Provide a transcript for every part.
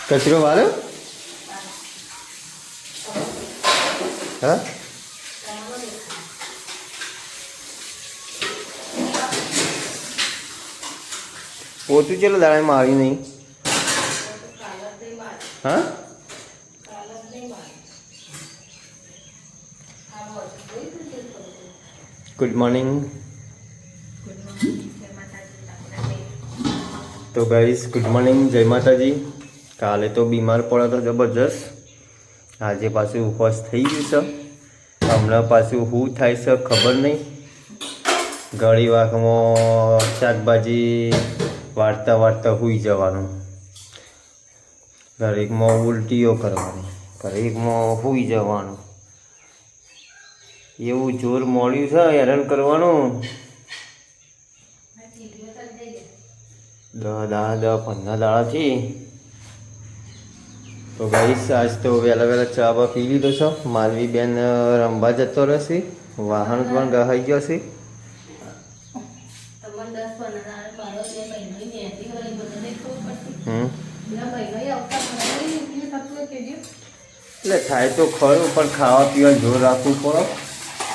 કચરો વાળ્યો? હા, પોતું ચલો દાડા મારી નહીં. હા, ગુડ મોર્નિંગ. તો ગાઈસ ગુડ મોર્નિંગ, જય માતાજી. કાલે તો બીમાર પડ્યો તો જબરજસ્ત. આજે પાછું ઉપવાસ થઈ ગયું છે. હમણાં પાછું શું થાય છે ખબર નહીં. ઘણી વારમાં શાકભાજી વાળતા વાળતા સૂઈ જવાનું, ઘડીકમાં ઉલટીઓ કરવાની, ઘડીકમાં સૂઈ જવાનું. એવું જોર મળ્યું છે હેરાન કરવાનું. 10 15 દાડાથી. તો ગાઈસ આજ તો વહેલા ચા બા પી લીધો છે. માલવી બેન રમવા જતો રહેશે, વાહન પણ ગહાઈ ગયો છે. એટલે થાય તો ખરું, પણ ખાવા પીવા જોર રાખવું પડે,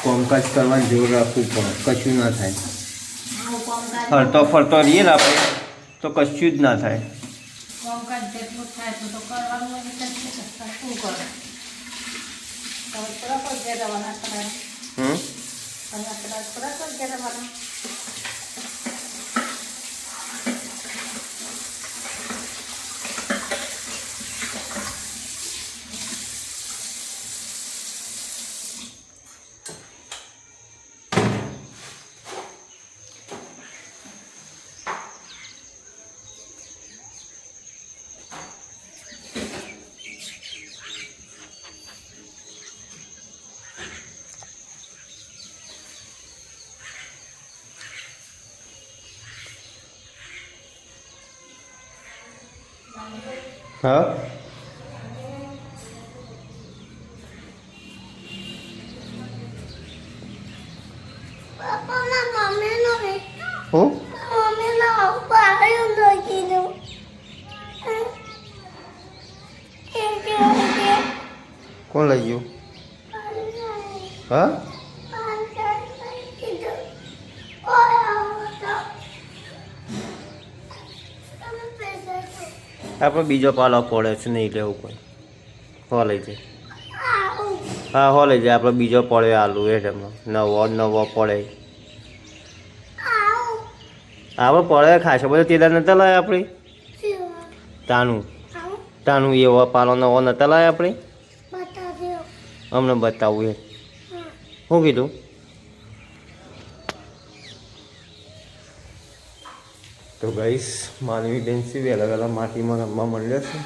કામકાજ કરવાનું જોર રાખવું પડે. કશું ના થાય. ફરતો ફરતો રહીએ ને આપણે તો કશું જ ના થાય. હા, હું કોણ લઈ ગયું? હા, આપણે બીજો પાલો પડે છે, નહીં લેવું કોઈ. હો લઈ જાય. હા, હો લઈ જાય. આપણે બીજો પડે આલુ એમાં નવો પડે. આપણે પડે ખાસો બધો તેલા નતા લાયા આપણે. તાનું એવો પાલો નવો નતા લાયા આપણે. અમને બતાવું એ શું કીધું? તો ગાઈસ માનવી બેન છે વહેલા માટીમાં રમવા માંડ્યા છે.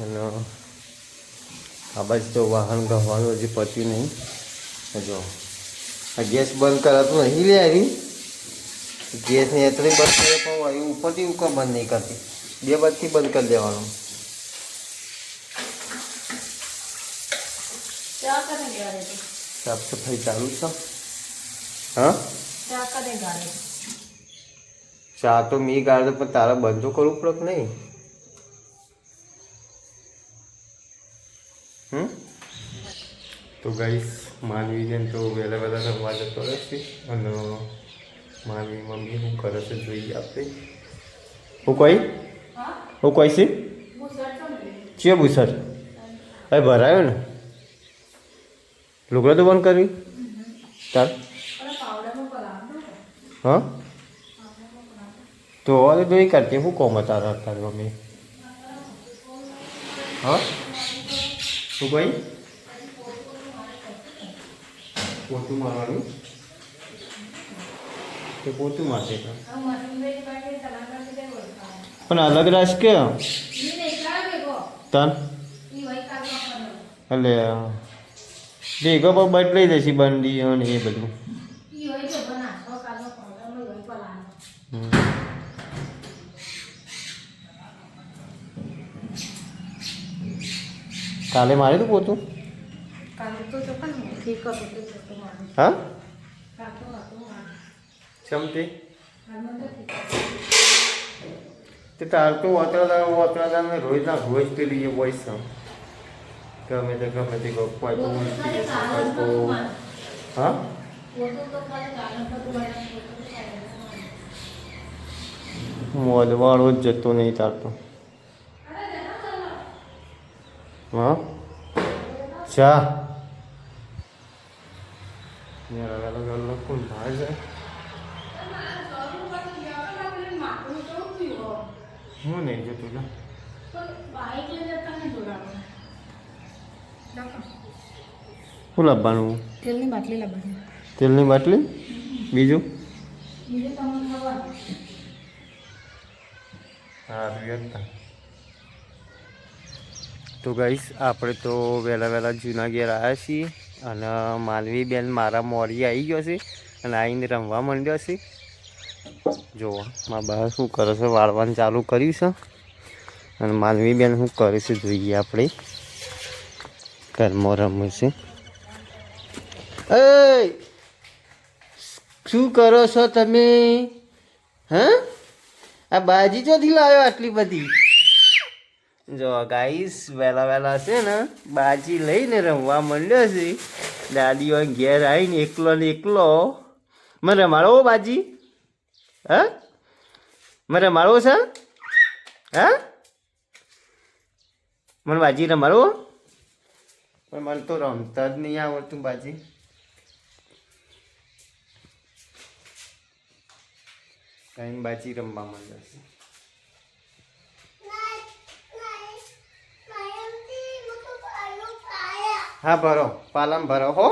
અને આ બાજુ તો વાહન ગવાનું હજી પત્યું નહીં. જો આ ગેસ બંધ કરાતું નહીં. લે આવી ગેસને એટલી બંધ કરે પણ આવી ઉપરથી ઉકા બંધ નહીં કરતી. બે બાજુથી બંધ કરી દેવાનું. સાફ સફાઈ ચાલુ છે. હા, ચા તો મી ગાળે પણ તારા બંધ તો કરવું પડે કે નહીં? તો ગાઈસ માનવી બેન તો વહેલા રમવા જતો રહેશે. અને માનવી મમ્મી શું કરે છે જોઈએ આપણે. હું કોઈ છે ચિયો બુસર હવે ભરાયો ને. લુગડા તો બંધ કરવી તાર. હા, તો હવે તો એ કરતી શું કોમ તારા તારી મમ્મી? હા, શું કહી? પોતું મારવાનું કે પોતું મારશે પણ અલગ રાશ કે તન એટલે ભેગો પણ બદલાઈ જશે બંડી અને એ બધું. કાલે મારે તું પોતું? હા, ચમતી તે તાર તો વતરાદાર ને રોજ પેલી એ વોઇસ ગમે તે કોઈ તો ઉલટી તો હા મોદવાળો જ જતો નહીં તારતો હા ચા અલગ અલગ કોણ ભાઈ છે હું નહીં જતું શું લાવવાનું તેલની બાટલી બીજું હા તો ગાઈસ આપણે તો વહેલા જૂના ઘેર આવ્યા છીએ અને માનવી બેન મારા મોરી આવી ગયો છે અને આવીને રમવા માંડ્યો છે જુઓ મારા બહાર શું કરે છે વાળવાનું ચાલુ કર્યું છે અને માનવી બેન શું કરે છે જોઈએ આપણે ઘરમાં રમે છે એ શું કરો છો તમે હા આ બાજી ચોથી લાવ્યો આટલી બધી જો ગાઈસ વહેલા છે ને બાજી લઈને રમવા માંડ્યો છે દાદીઓ ઘેર આવીને એકલો ને એકલો મને રમાડવો બાજી હા મને રમાડવો છે હા મને બાજી રમાડવો પણ મને તો રમતા જ નહીં આવડતું બાજી કઈ બાજી રમવા માંડ્યો છે હા ભરો પાલમ ભરો હો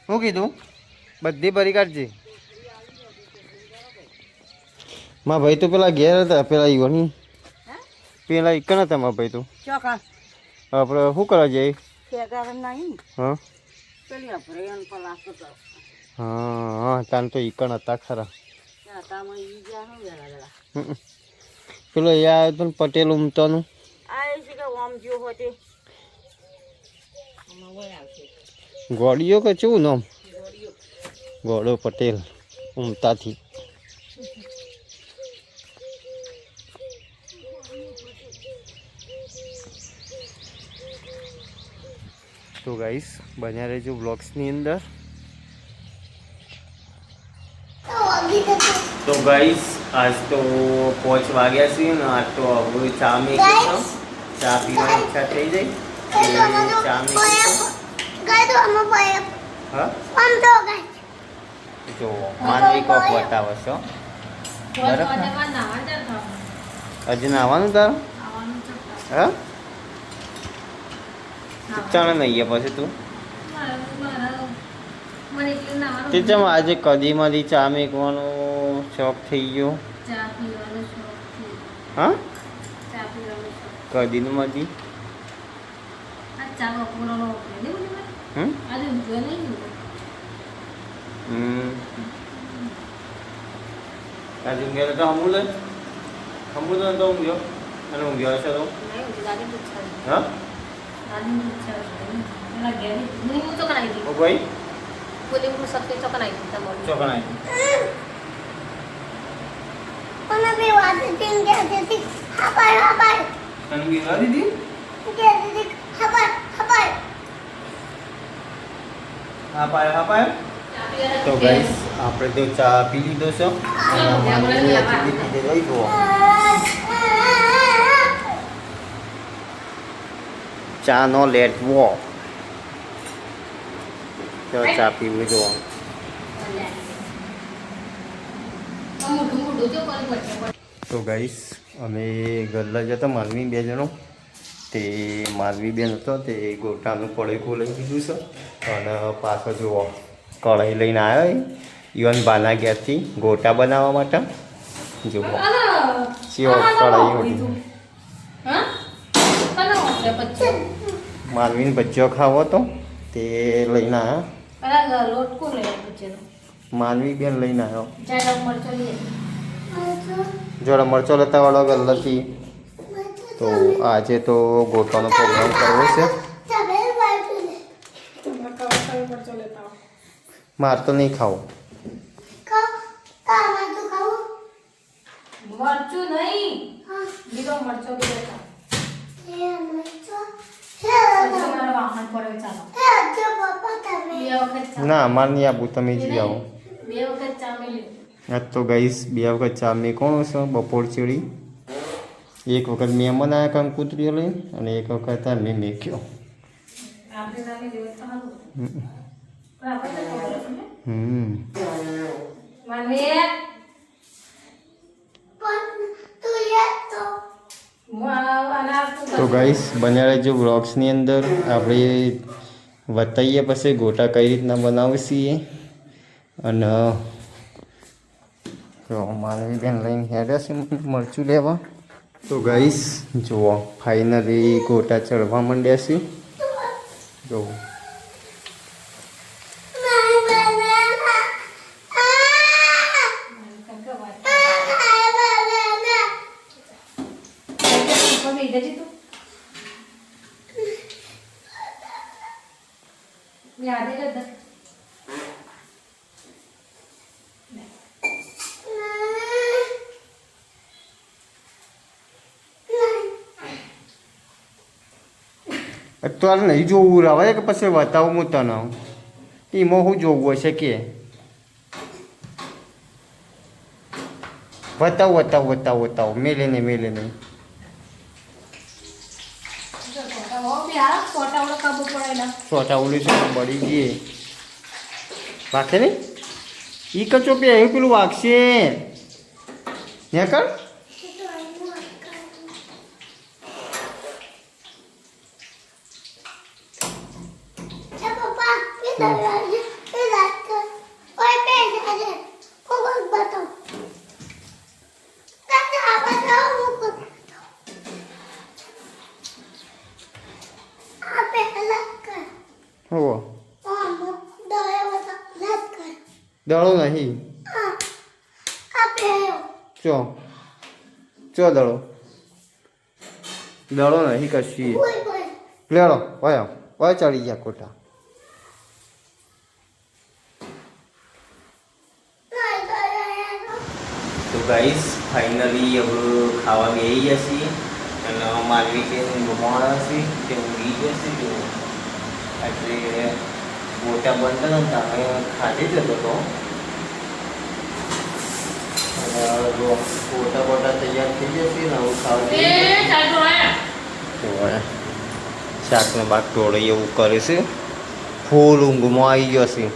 શું કીધું બધી ભરી કાઢજે માં ભાઈ તો પેલા ઘેર હતા પેલા ઈવાની પેલા ઈકણ હતા માં ભાઈ તો આપણે શું કરવા જઈએ હા હા તાન તો ઈકણ હતા ખરા પેલો એ આવ્યો હતો ને પટેલ ઉમતાનું ગોળીઓ કે શું નામ ગોળો પટેલ ઉમતાથી તો ગાઈસ બન્યા રહેજો બ્લોગ્સની અંદર તો ગાઈસ આજ તો 5 વાગ્યા છે ને આજ તો હવે ચા મેકી ચા પીવાની ઈચ્છા થઈ જાય ચા મેકી હા જો માનવી કોક બતાવો છો બરાબર હજી નાવાનું તારું હા ચણ નહીં પછી તું તે ચમ આજે કદીમાંથી ચા મેકવાનો શોખ થઈ ગયો હા કદીમાંથી આજે ઊંઘ્યો તો અમૂલ તો ઊંઘ્યો અને ઊંઘ્યો હશે તો હા ભાઈ તો ગાઈસ આપણે તો ચા પી લીધો છે ચા નો લેટવો ચા પીવું જો તો ગાઈસ અમે ગલ્લા જતા માનવી બે જણો તે માનવી બેન હતો તે ગોટાનું પડેકું લઈ દીધું છે અને પાછો જુઓ કઢાઈ લઈને આવ્યો ઇવન બાના ઘેરથી ગોટા બનાવવા માટે જુઓ ચીઓ કઢાઈ માનવીને ભજીયો ખાવો હતો તે લઈને આવ્યો માનવી બેન લઈને આવ્યો જોડે મરચો લેતા વાળો ગલ્લાથી તો આજે તો ગોટાનો પ્રોગ્રામ કરવો છે માર તો નહીં ખાવું મરચું નહીં ના અમારે નહીં આપવું, તમે જી આવો. આજ તો ગઈશ 2 વખત ચા મેં કોણ છે બપોર ચીડી. એક વખત મહેમાન આવ્યા કંકુતરીઓ લઈને અને એક વખત મેં મેક્યો. તો ગાઈસ બન્યા રહેજો વ્લોગ્સની અંદર. આપણે બતાવીએ પછી ગોટા કઈ રીતના બનાવીએ છીએ. અને માનવી બેન લઈને હેડ્યા છે મરચું લેવા. તો ગાઈસ જુઓ ફાઇનલી ગોટા ચડવા માંડ્યા છે. જો અત્યારે નહીં જોવું રવાય કે પછી બતાવું હું તને. એમાં શું જોવું હશે કે બતાવું મેલે નહીં. છોટાવડી છે બળી ગઈ વાગે નહીં. ઈ કચો બે એવું પેલું વાગશે ને કર. દળો નહીં ચો દળો નહીં કશી લેડો ઓય ચડી ગયા કોટા. તો ગાઈસ ફાઇનલી હવે ખાવા બેસી જશે અને માનવી કે ગમાડા છે તે ઊંઘી જશે. જો એટલે ગોટા બનતા નતા અમે ખાધે જ હતો. અને ગોટા તૈયાર થઈ જશે ને હવે ખાવા શાકનો બાગ ટોળે એવું કરે છે. ફૂલ ઊંઘમાં આવી જશે.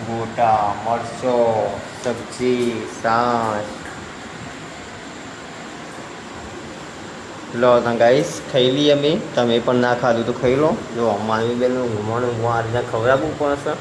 ગોટા મરચો સબ્જી સાસ. લો તા ગાઈસ ખાઈ લઈએ અમે. તમે પણ ના ખાધું તો ખાઈ લો. જો માનવી બેન ઊંઘવાનું આ રીતના ખવડાવવું પડશે.